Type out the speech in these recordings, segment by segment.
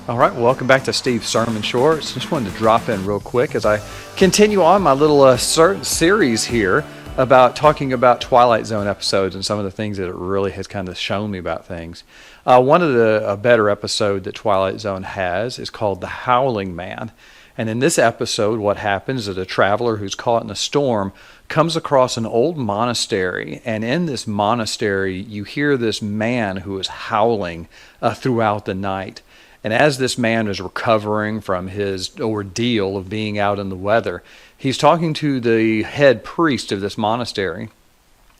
All right, welcome back to Steve's Sermon Shorts. Just wanted to drop in real quick as I continue on my little series here about talking about Twilight Zone episodes and some of the things that it really has kind of shown me about things. One of a better episode that Twilight Zone has is called The Howling Man. And in this episode, what happens is a traveler who's caught in a storm comes across an old monastery. And in this monastery, you hear this man who is howling throughout the night. And as this man is recovering from his ordeal of being out in the weather, he's talking to the head priest of this monastery.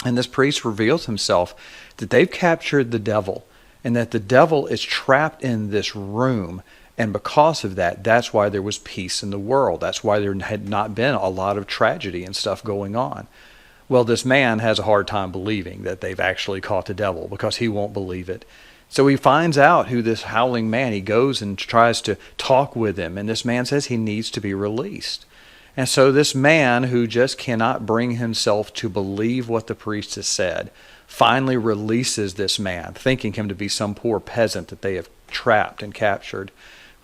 And this priest reveals himself that they've captured the devil and that the devil is trapped in this room. And because of that, that's why there was peace in the world. That's why there had not been a lot of tragedy and stuff going on. Well, this man has a hard time believing that they've actually caught the devil because he won't believe it. So he finds out who this howling man, he goes and tries to talk with him, and this man says he needs to be released. And so this man, who just cannot bring himself to believe what the priest has said, finally releases this man, thinking him to be some poor peasant that they have trapped and captured.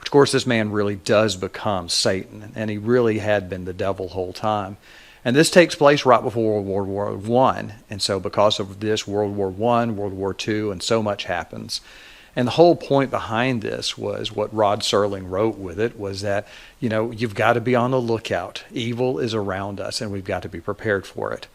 Of course, this man really does become Satan, and he really had been the devil the whole time. And this takes place right before World War I. And so because of this, World War I, World War II, and so much happens. And the whole point behind this was what Rod Serling wrote with it was that, you've got to be on the lookout. Evil is around us, and we've got to be prepared for it.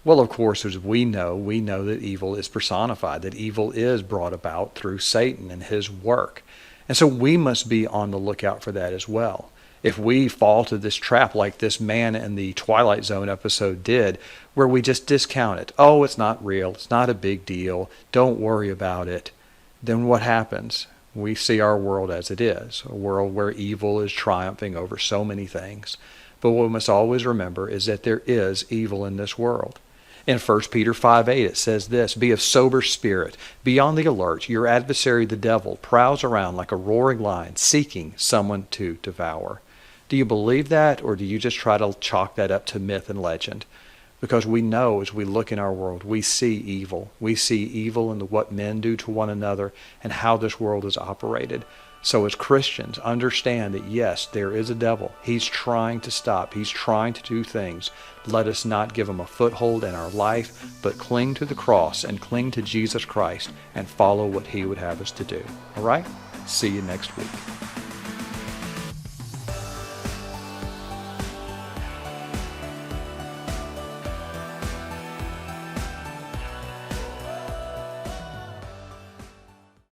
Well, of course, as we know that evil is personified, that evil is brought about through Satan and his work. And so we must be on the lookout for that as well. If we fall to this trap like this man in the Twilight Zone episode did, where we just discount it, oh, it's not real, it's not a big deal, don't worry about it, then what happens? We see our world as it is, a world where evil is triumphing over so many things. But what we must always remember is that there is evil in this world. In 1 Peter 5:8 it says this, "Be of sober spirit, be on the alert. Your adversary the devil prowls around like a roaring lion, seeking someone to devour." Do you believe that, or do you just try to chalk that up to myth and legend? Because we know as we look in our world, we see evil. We see evil in what men do to one another and how this world is operated. So as Christians, understand that yes, there is a devil. He's trying to stop. He's trying to do things. Let us not give him a foothold in our life, but cling to the cross and cling to Jesus Christ and follow what he would have us to do. All right? See you next week.